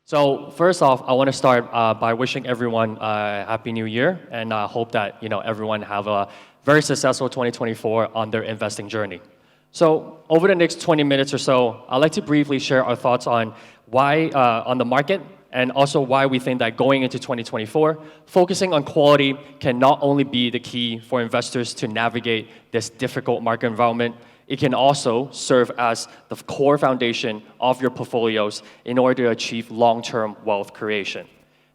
So first off, I want to start by wishing everyone a happy new year, and I hope that everyone have a very successful 2024 on their investing journey. So over the next 20 minutes or so, I'd like to briefly share our thoughts on why on the market and also why we think that going into 2024, focusing on quality can not only be the key for investors to navigate this difficult market environment, it can also serve as the core foundation of your portfolios in order to achieve long-term wealth creation.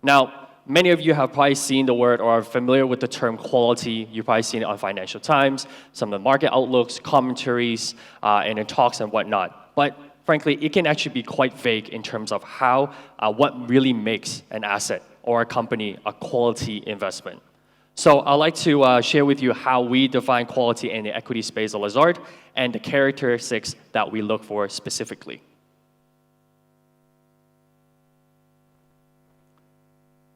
Now, many of you have probably seen the word or are familiar with the term quality. You've probably seen it on Financial Times, some of the market outlooks, commentaries, and in talks and whatnot. But frankly, it can actually be quite vague in terms of how, what really makes an asset or a company a quality investment. So I'd like to share with you how we define quality in the equity space at Lazard and the characteristics that we look for specifically.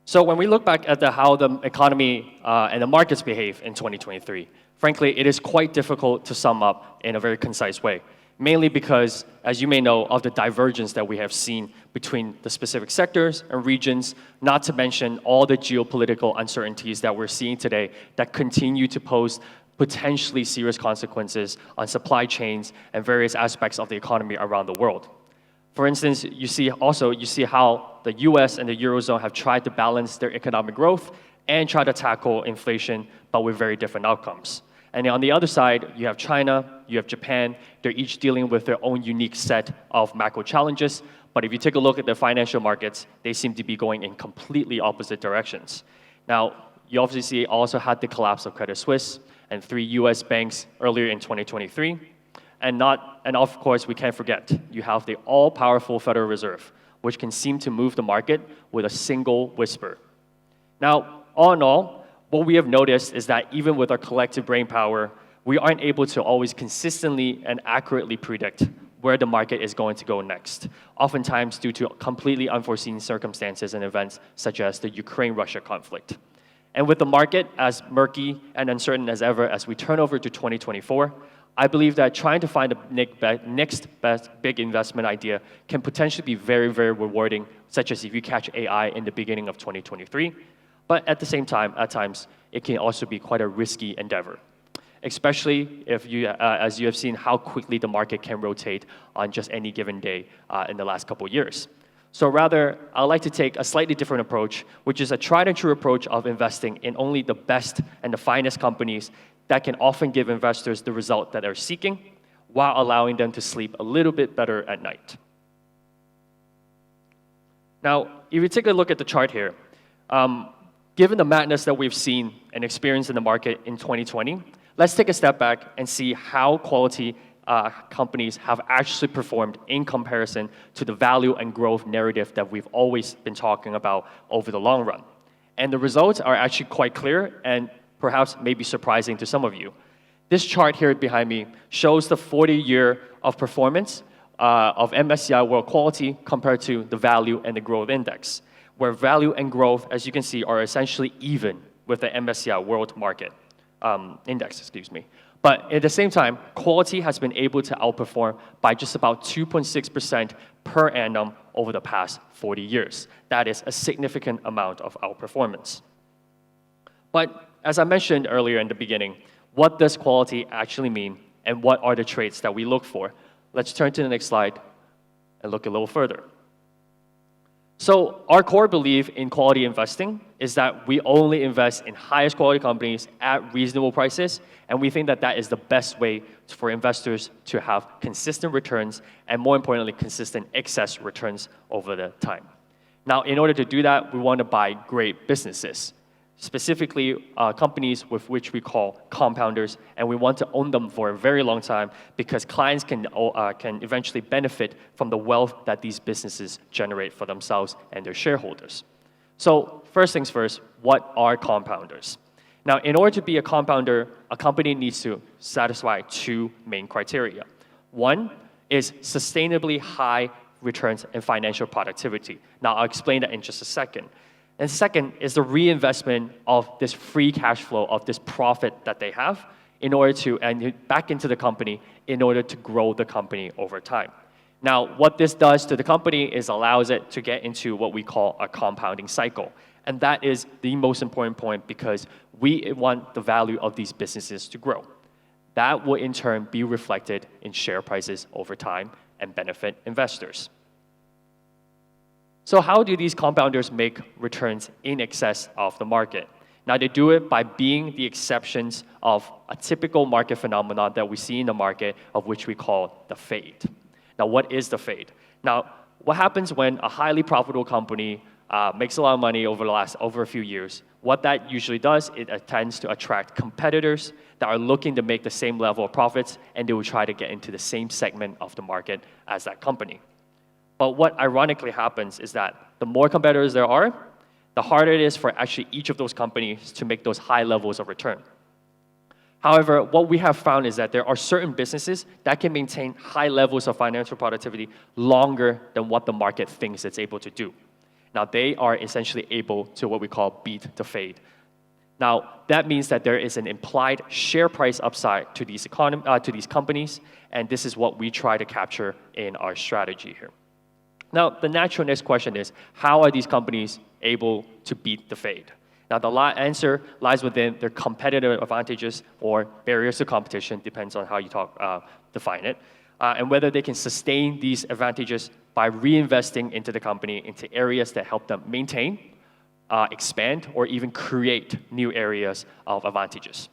So when we look back at how the economy and the markets behave in 2023, frankly, it is quite difficult to sum up in a very concise way. Mainly because, as you may know, of the divergence that we have seen between the specific sectors and regions, not to mention all the geopolitical uncertainties that we're seeing today that continue to pose potentially serious consequences on supply chains and various aspects of the economy around the world. For instance, you see how the US and the Eurozone have tried to balance their economic growth and try to tackle inflation, but with very different outcomes. And on the other side, you have China, you have Japan. They're each dealing with their own unique set of macro challenges. But if you take a look at the financial markets, they seem to be going in completely opposite directions. Now, you obviously also had the collapse of Credit Suisse and 3 US banks earlier in 2023. And of course, we can't forget, you have the all-powerful Federal Reserve, which can seem to move the market with a single whisper. Now, all in all, what we have noticed is that even with our collective brain power, we aren't able to always consistently and accurately predict where the market is going to go next, oftentimes due to completely unforeseen circumstances and events such as the Ukraine-Russia conflict. And with the market as murky and uncertain as ever as we turn over to 2024, I believe that trying to find the next best big investment idea can potentially be very, very rewarding, such as if you catch AI in the beginning of 2023. But at the same time, at times, it can also be quite a risky endeavor, especially if as you have seen how quickly the market can rotate on just any given day in the last couple of years. So rather, I'd like to take a slightly different approach, which is a tried and true approach of investing in only the best and the finest companies that can often give investors the result that they're seeking, while allowing them to sleep a little bit better at night. Now, if you take a look at the chart here, given the madness that we've seen and experienced in the market in 2020, let's take a step back and see how quality companies have actually performed in comparison to the value and growth narrative that we've always been talking about over the long run. And the results are actually quite clear and perhaps maybe surprising to some of you. This chart here behind me shows the 40-year of performance of MSCI World Quality compared to the value and the growth index, where value and growth, as you can see, are essentially even with the MSCI World Market Index, But at the same time, quality has been able to outperform by just about 2.6% per annum over the past 40 years. That is a significant amount of outperformance. But as I mentioned earlier in the beginning, what does quality actually mean and what are the traits that we look for? Let's turn to the next slide and look a little further. So our core belief in quality investing is that we only invest in highest quality companies at reasonable prices, and we think that that is the best way for investors to have consistent returns and, more importantly, consistent excess returns over the time. Now, in order to do that, we want to buy great businesses, specifically companies with which we call compounders, and we want to own them for a very long time because clients can eventually benefit from the wealth that these businesses generate for themselves and their shareholders. So first things first, what are compounders? Now, in order to be a compounder, a company needs to satisfy 2 main criteria. One is sustainably high returns and financial productivity. Now, I'll explain that in just a second. And second is the reinvestment of this free cash flow, of this profit that they have, in order to, and back into the company in order to grow the company over time. Now, what this does to the company is allows it to get into what we call a compounding cycle. And that is the most important point because we want the value of these businesses to grow. That will in turn be reflected in share prices over time and benefit investors. So how do these compounders make returns in excess of the market? Now, they do it by being the exceptions of a typical market phenomenon that we see in the market, of which we call the fade. Now, what is the fade? Now, what happens when a highly profitable company makes a lot of money over a few years? What that usually does, it tends to attract competitors that are looking to make the same level of profits, and they will try to get into the same segment of the market as that company. But what ironically happens is that the more competitors there are, the harder it is for actually each of those companies to make those high levels of return. However, what we have found is that there are certain businesses that can maintain high levels of financial productivity longer than what the market thinks it's able to do. Now, they are essentially able to what we call beat the fade. Now, that means that there is an implied share price upside to these companies, and this is what we try to capture in our strategy here. Now, the natural next question is, how are these companies able to beat the fade? Now, the answer lies within their competitive advantages or barriers to competition, depends on how you define it, and whether they can sustain these advantages by reinvesting into the company into areas that help them maintain, expand, or even create new areas of advantages.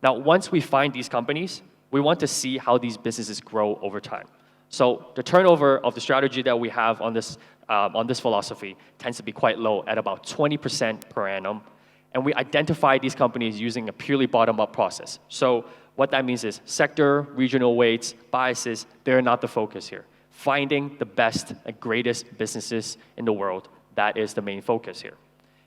Now, once we find these companies, we want to see how these businesses grow over time. So the turnover of the strategy that we have on this philosophy tends to be quite low at about 20% per annum. And we identify these companies using a purely bottom-up process. So what that means is sector, regional weights, biases, they're not the focus here. Finding the best and greatest businesses in the world, that is the main focus here.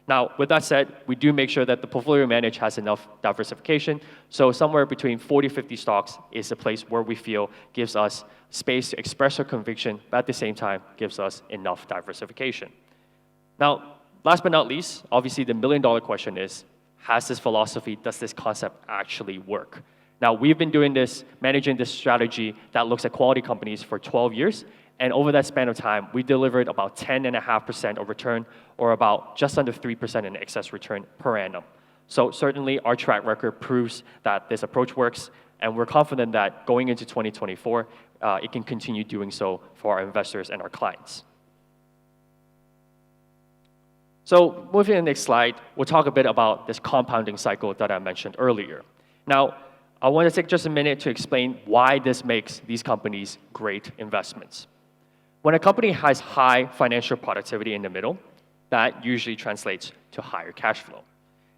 Now, with that said, we do make sure that the portfolio managed has enough diversification. So somewhere between 40, 50 stocks is a place where we feel gives us space to express our conviction, but at the same time gives us enough diversification. Now, last but not least, obviously the million-dollar question is, has this philosophy, does this concept actually work? Now, we've been doing this, managing this strategy that looks at quality companies for 12 years, and over that span of time, we delivered about 10.5% of return, or about just under 3% in excess return per annum. So certainly, our track record proves that this approach works, and we're confident that going into 2024, it can continue doing so for our investors and our clients. So moving to the next slide, we'll talk a bit about this compounding cycle that I mentioned earlier. Now, I want to take just a minute to explain why this makes these companies great investments. When a company has high financial productivity in the middle, that usually translates to higher cash flow.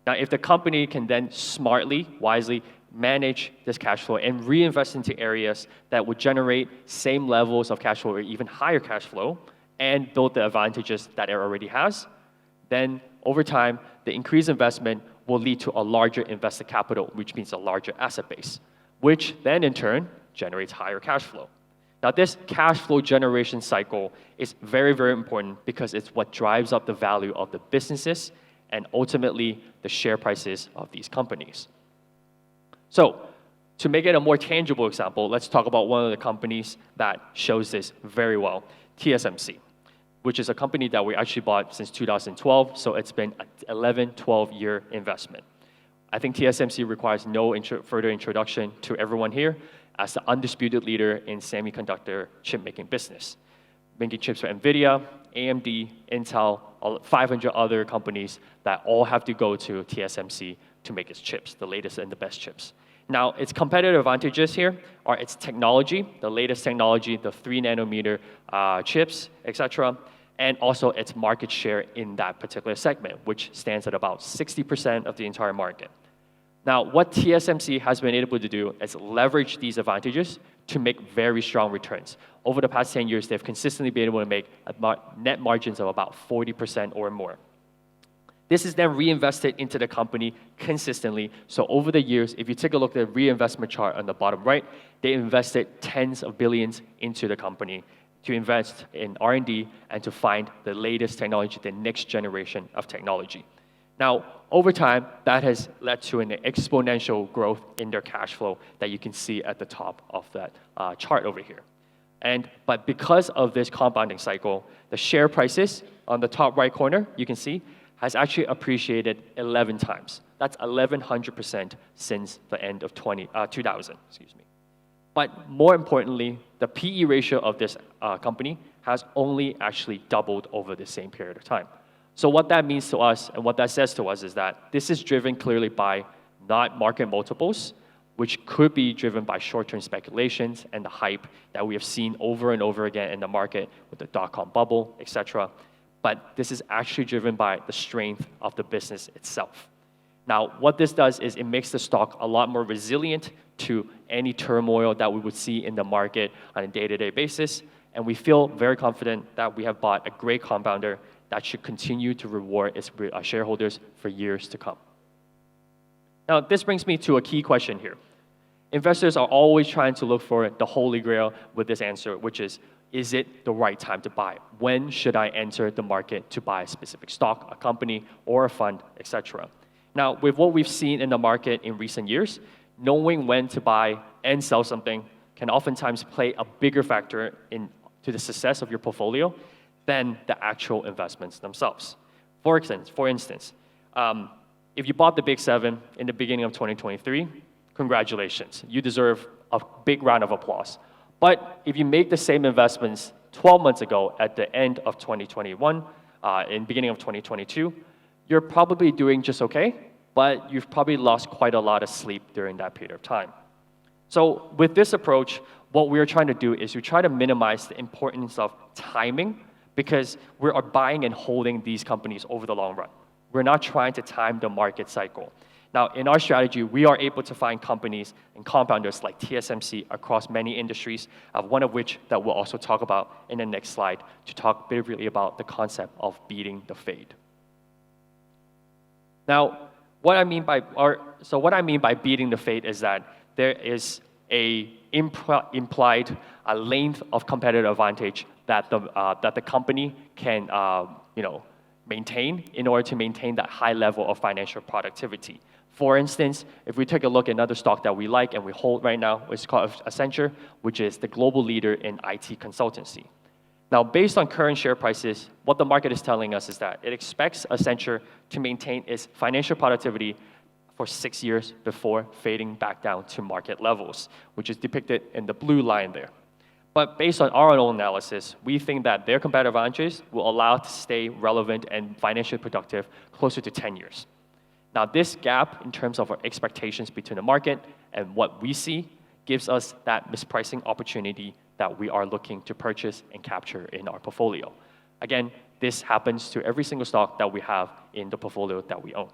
Now, if the company can then smartly, wisely manage this cash flow and reinvest into areas that would generate same levels of cash flow or even higher cash flow and build the advantages that it already has, then over time, the increased investment will lead to a larger invested capital, which means a larger asset base, which then in turn generates higher cash flow. Now, this cash flow generation cycle is very, very important because it's what drives up the value of the businesses and ultimately the share prices of these companies. So, to make it a more tangible example, let's talk about one of the companies that shows this very well, TSMC, which is a company that we actually bought since 2012, so it's been an 11, 12-year investment. I think TSMC requires no further introduction to everyone here as the undisputed leader in semiconductor chip-making business, making chips for NVIDIA, AMD, Intel, 500 other companies that all have to go to TSMC to make its chips, the latest and the best chips. Now, its competitive advantages here are its technology, the latest technology, the 3-nanometer chips, etc., and also its market share in that particular segment, which stands at about 60% of the entire market. Now, what TSMC has been able to do is leverage these advantages to make very strong returns. Over the past 10 years, they've consistently been able to make net margins of about 40% or more. This is then reinvested into the company consistently. So over the years, if you take a look at the reinvestment chart on the bottom right, they invested tens of billions into the company to invest in R&D and to find the latest technology, the next generation of technology. Now, over time, that has led to an exponential growth in their cash flow that you can see at the top of that chart over here. But because of this compounding cycle, the share prices on the top right corner, you can see, has actually appreciated 11 times. That's 1,100% since the end of 2000, excuse me. But more importantly, the PE ratio of this company has only actually doubled over the same period of time. So what that means to us and what that says to us is that this is driven clearly by not market multiples, which could be driven by short-term speculations and the hype that we have seen over and over again in the market with the dot-com bubble, etc. But this is actually driven by the strength of the business itself. Now, what this does is it makes the stock a lot more resilient to any turmoil that we would see in the market on a day-to-day basis, and we feel very confident that we have bought a great compounder that should continue to reward its shareholders for years to come. Now, this brings me to a key question here. Investors are always trying to look for the holy grail with this answer, which is it the right time to buy? When should I enter the market to buy a specific stock, a company, or a fund, etc.? Now, with what we've seen in the market in recent years, knowing when to buy and sell something can oftentimes play a bigger factor to the success of your portfolio than the actual investments themselves. For instance, if you bought the Big Seven in the beginning of 2023, congratulations. You deserve a big round of applause. But if you make the same investments 12 months ago at the end of 2021, in beginning of 2022, you're probably doing just okay, but you've probably lost quite a lot of sleep during that period of time. So with this approach, what we're trying to do is we try to minimize the importance of timing because we are buying and holding these companies over the long run. We're not trying to time the market cycle. Now, in our strategy, we are able to find companies and compounders like TSMC across many industries, one of which that we'll also talk about in the next slide to talk briefly about the concept of beating the fade. Now, what I mean by beating the fade is that there is a implied length of competitive advantage that the company can maintain in order to maintain that high level of financial productivity. For instance, if we take a look at another stock that we like and we hold right now, it's called Accenture, which is the global leader in IT consultancy. Now, based on current share prices, what the market is telling us is that it expects Accenture to maintain its financial productivity for 6 years before fading back down to market levels, which is depicted in the blue line there. But based on our own analysis, we think that their competitive advantages will allow it to stay relevant and financially productive closer to 10 years. Now, this gap in terms of our expectations between the market and what we see gives us that mispricing opportunity that we are looking to purchase and capture in our portfolio. Again, this happens to every single stock that we have in the portfolio that we own.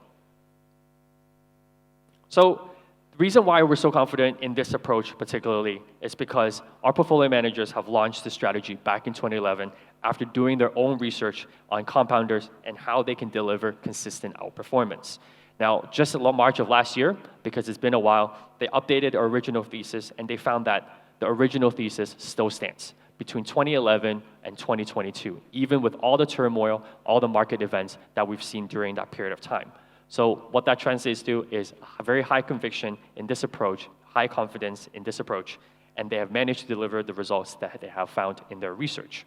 So the reason why we're so confident in this approach particularly is because our portfolio managers have launched this strategy back in 2011 after doing their own research on compounders and how they can deliver consistent outperformance. Now, just in March of last year, because it's been a while, they updated the original thesis and they found that the original thesis still stands between 2011 and 2022, even with all the turmoil, all the market events that we've seen during that period of time. So what that translates to is a very high conviction in this approach, high confidence in this approach, and they have managed to deliver the results that they have found in their research.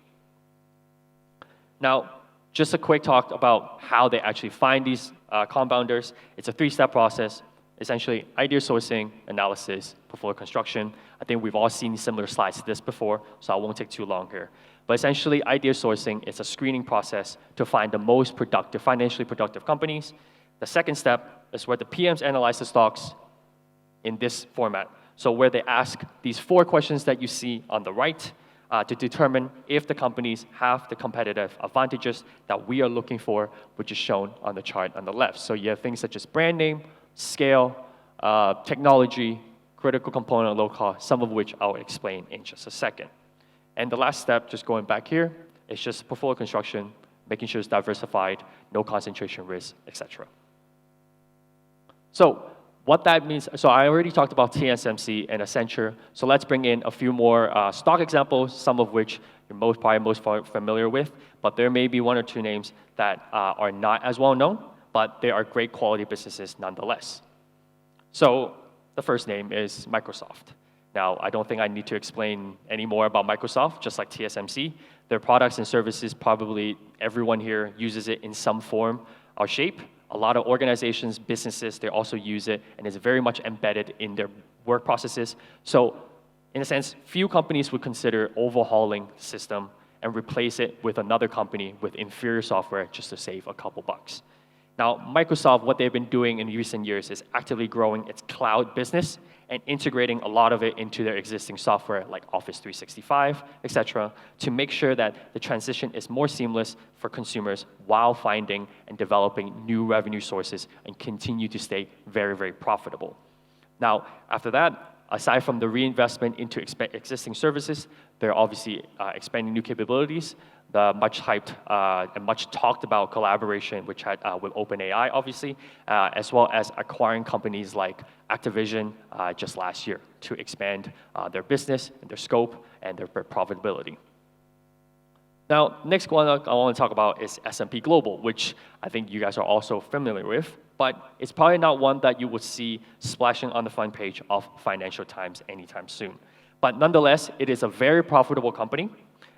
Now, just a quick talk about how they actually find these compounders. It's a 3-step process, essentially idea sourcing, analysis, portfolio construction. I think we've all seen similar slides to this before, so I won't take too long here. But essentially, idea sourcing is a screening process to find the most productive, financially productive companies. The second step is where the PMs analyze the stocks in this format. So where they ask these 4 questions that you see on the right to determine if the companies have the competitive advantages that we are looking for, which is shown on the chart on the left. So you have things such as brand name, scale, technology, critical component, low cost, some of which I'll explain in just a second. And the last step, just going back here, is just portfolio construction, making sure it's diversified, no concentration risk, etc. So what that means, so I already talked about TSMC and Accenture, so let's bring in a few more stock examples, some of which you're probably most familiar with, but there may be 1 or 2 names that are not as well known, but they are great quality businesses nonetheless. So the first name is Microsoft. Now, I don't think I need to explain any more about Microsoft, just like TSMC. Their products and services, probably everyone here uses it in some form or shape. A lot of organizations, businesses, they also use it, and it's very much embedded in their work processes. So, in a sense, few companies would consider overhauling the system and replace it with another company with inferior software just to save a couple bucks. Now, Microsoft, what they've been doing in recent years is actively growing its cloud business and integrating a lot of it into their existing software like Office 365, et cetera, to make sure that the transition is more seamless for consumers while finding and developing new revenue sources and continue to stay very, very profitable. Now, after that, aside from the reinvestment into existing services, they're obviously expanding new capabilities. The much hyped and much talked about collaboration, which had with OpenAI, obviously, as well as acquiring companies like Activision just last year to expand their business and their scope and their profitability. Now, next one I want to talk about is S&P Global, which I think you guys are also familiar with, but it's probably not one that you would see splashing on the front page of Financial Times anytime soon. But nonetheless, it is a very profitable company,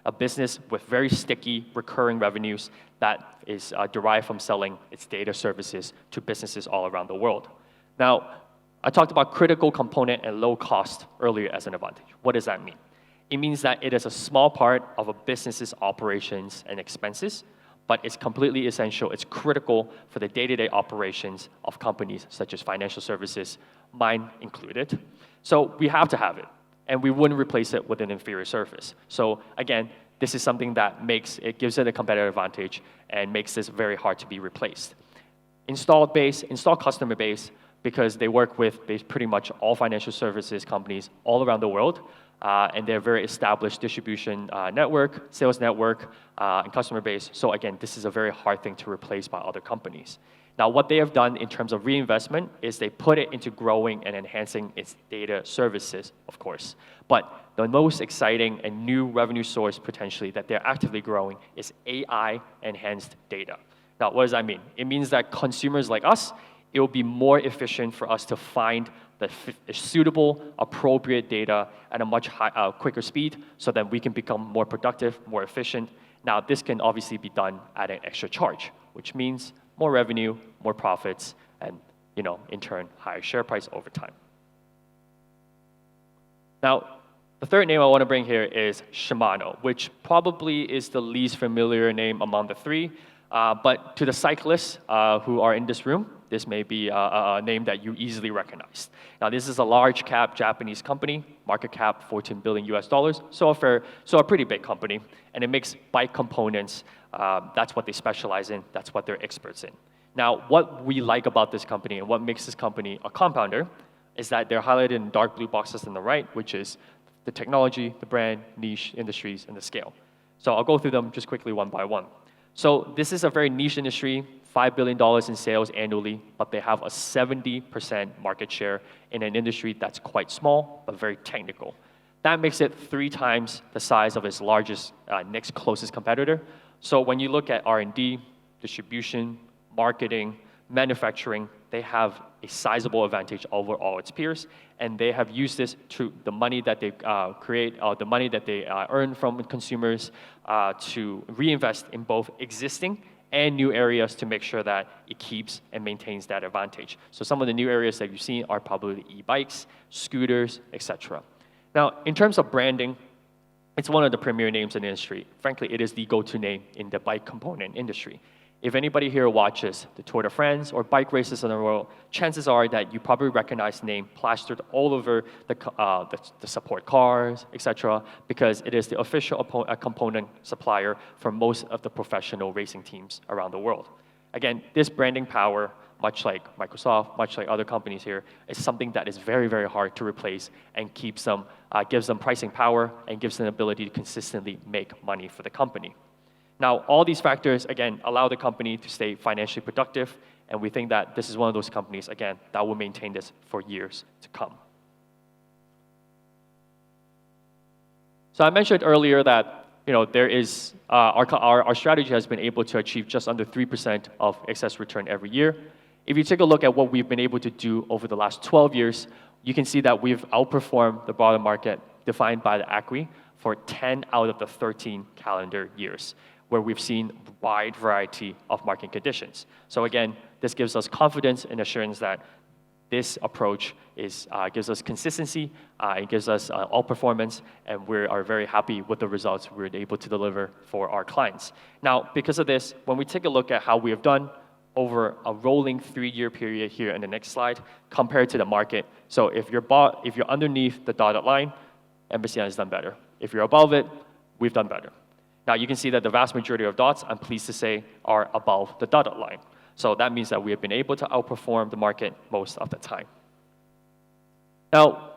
a business with very sticky, recurring revenues that is derived from selling its data services to businesses all around the world. Now, I talked about critical component and low cost earlier as an advantage. What does that mean? It means that it is a small part of a business's operations and expenses, but it's completely essential. It's critical for the day-to-day operations of companies such as financial services, mine included. So we have to have it, and we wouldn't replace it with an inferior service. So again, this is something that gives it a competitive advantage and makes this very hard to be replaced. Installed customer base, because they work with pretty much all financial services companies all around the world, and they're a very established distribution network, sales network, and customer base. So again, this is a very hard thing to replace by other companies. Now, what they have done in terms of reinvestment is they put it into growing and enhancing its data services, of course. But the most exciting and new revenue source potentially that they're actively growing is AI-enhanced data. Now, what does that mean? It means that consumers like us, it will be more efficient for us to find the suitable, appropriate data at a much quicker speed so that we can become more productive, more efficient. Now, this can obviously be done at an extra charge, which means more revenue, more profits, and in turn, higher share price over time. Now, the third name I want to bring here is Shimano, which probably is the least familiar name among the three. But to the cyclists who are in this room, this may be a name that you easily recognize. Now, this is a large cap Japanese company, market cap $14 billion US, so a pretty big company, and it makes bike components. That's what they specialize in. That's what they're experts in. Now, what we like about this company and what makes this company a compounder is that they're highlighted in dark blue boxes on the right, which is the technology, the brand, niche, industries, and the scale. So I'll go through them just quickly one by one. So this is a very niche industry, $5 billion in sales annually, but they have a 70% market share in an industry that's quite small, but very technical. That makes it 3 times the size of its largest, next closest competitor. So when you look at R&D, distribution, marketing, manufacturing, they have a sizable advantage over all its peers, and they have used this to the money that they create, the money that they earn from consumers to reinvest in both existing and new areas to make sure that it keeps and maintains that advantage. So some of the new areas that you've seen are probably e-bikes, scooters, etc. Now, in terms of branding, it's one of the premier names in the industry. Frankly, it is the go-to name in the bike component industry. If anybody here watches the Tour de France or bike races in the world, chances are that you probably recognize the name plastered all over the support cars, etc., because it is the official component supplier for most of the professional racing teams around the world. Again, this branding power, much like Microsoft, much like other companies here, is something that is very, very hard to replace and gives them pricing power and gives them the ability to consistently make money for the company. Now, all these factors, again, allow the company to stay financially productive, and we think that this is one of those companies, again, that will maintain this for years to come. So I mentioned earlier that there is our strategy has been able to achieve just under 3% of excess return every year. If you take a look at what we've been able to do over the last 12 years, you can see that we've outperformed the broader market defined by the ACWI for 10 out of the 13 calendar years, where we've seen a wide variety of market conditions. So again, this gives us confidence and assurance that this approach gives us consistency, it gives us outperformance, and we are very happy with the results we're able to deliver for our clients. Now, because of this, when we take a look at how we have done over a rolling 3-year period here in the next slide, compared to the market. So if you're underneath the dotted line, MSCI has done better. If you're above it, we've done better. Now you can see that the vast majority of dots, I'm pleased to say, are above the dotted line. So that means that we have been able to outperform the market most of the time. Now,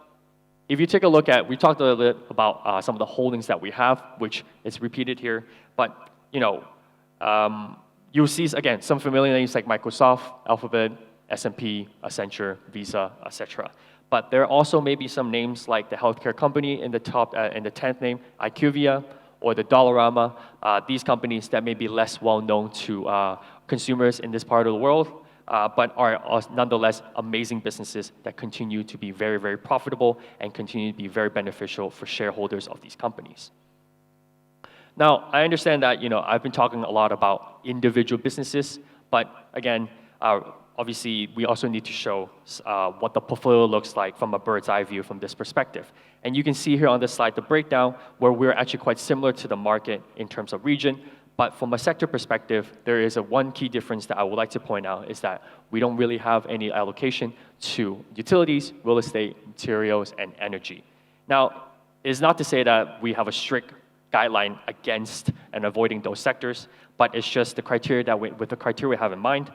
if you take a look at, we talked a little bit about some of the holdings that we have, which is repeated here, but you'll see, again, some familiar names like Microsoft, Alphabet, S&P, Accenture, Visa, etc. But there are also maybe some names like the healthcare company in the top, in the 10th name, IQVIA, or the Dollarama, these companies that may be less well known to consumers in this part of the world, but are nonetheless amazing businesses that continue to be very, very profitable and continue to be very beneficial for shareholders of these companies. Now, I understand that I've been talking a lot about individual businesses, but again, obviously, we also need to show what the portfolio looks like from a bird's eye view from this perspective. And you can see here on this slide the breakdown where we're actually quite similar to the market in terms of region, but from a sector perspective, there is one key difference that I would like to point out is that we don't really have any allocation to utilities, real estate, materials, and energy. Now, it's not to say that we have a strict guideline against and avoiding those sectors, but it's just the criteria that with the criteria we have in mind,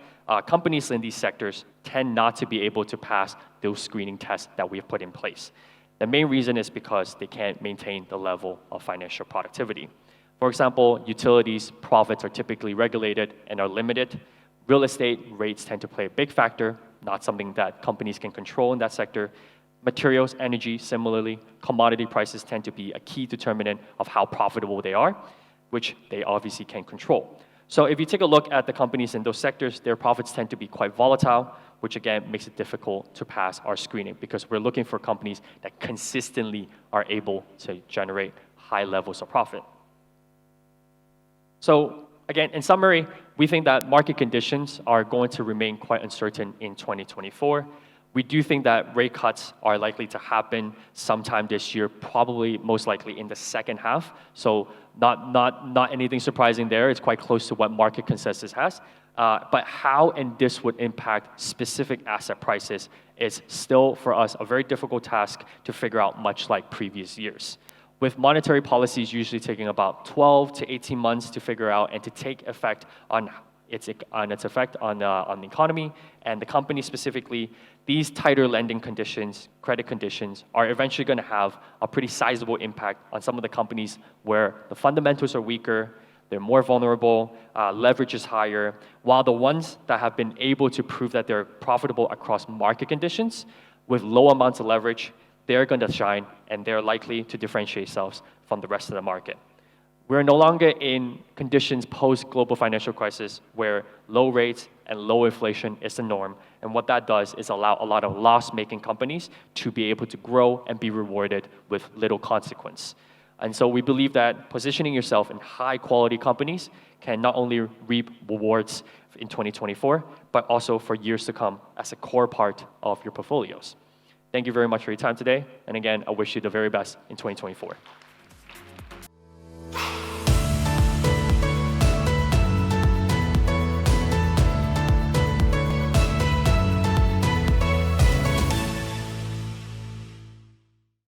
companies in these sectors tend not to be able to pass those screening tests that we have put in place. The main reason is because they can't maintain the level of financial productivity. For example, utilities profits are typically regulated and are limited. Real estate rates tend to play a big factor, not something that companies can control in that sector. Materials, energy, similarly, commodity prices tend to be a key determinant of how profitable they are, which they obviously can control. So if you take a look at the companies in those sectors, their profits tend to be quite volatile, which again makes it difficult to pass our screening because we're looking for companies that consistently are able to generate high levels of profit. So again, in summary, we think that market conditions are going to remain quite uncertain in 2024. We do think that rate cuts are likely to happen sometime this year, probably most likely in the second half. So not anything surprising there. It's quite close to what market consensus has. But how and this would impact specific asset prices is still, for us, a very difficult task to figure out, much like previous years. With monetary policies usually taking about 12 to 18 months to figure out and to take effect on its effect on the economy and the company specifically, these tighter lending conditions, credit conditions, are eventually going to have a pretty sizable impact on some of the companies where the fundamentals are weaker, they're more vulnerable, leverage is higher, while the ones that have been able to prove that they're profitable across market conditions with low amounts of leverage, they're going to shine and they're likely to differentiate themselves from the rest of the market. We're no longer in conditions post-global financial crisis where low rates and low inflation is the norm. And what that does is allow a lot of loss-making companies to be able to grow and be rewarded with little consequence. And so we believe that positioning yourself in high-quality companies can not only reap rewards in 2024, but also for years to come as a core part of your portfolios. Thank you very much for your time today. And again, I wish you the very best in 2024.